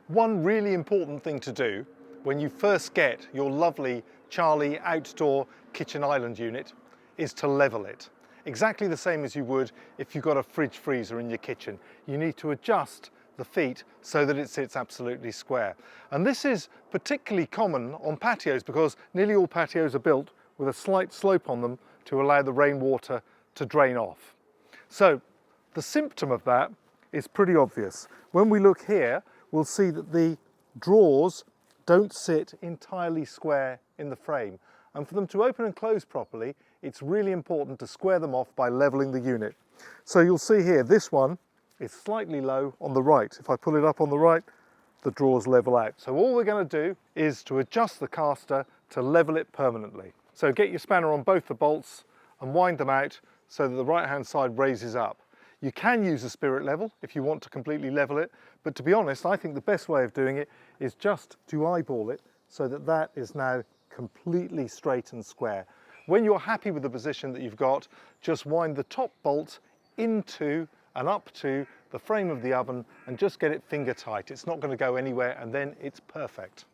One really important thing to do when you first get your lovely Charlie outdoor kitchen island unit is to level it. Exactly the same as you would if you've got a fridge freezer in your kitchen. You need to adjust the feet so that it sits absolutely square. And this is particularly common on patios because nearly all patios are built with a slight slope on them to allow the rainwater to drain off. So the symptom of that is pretty obvious. When we look here, we'll see that the drawers don't sit entirely square in the frame. And for them to open and close properly, it's really important to square them off by leveling the unit. So you'll see here, this one is slightly low on the right. If I pull it up on the right, the drawers level out. So all we're going to do is to adjust the caster to level it permanently. So get your spanner on both the bolts and wind them out so that the right-hand side raises up. You can use a spirit level if you want to completely level it, but to be honest, I think the best way of doing it is just to eyeball it so that that is now completely straight and square. When you're happy with the position that you've got, just wind the top bolt into and up to the frame of the oven and just get it finger tight. It's not going to go anywhere, and then it's perfect.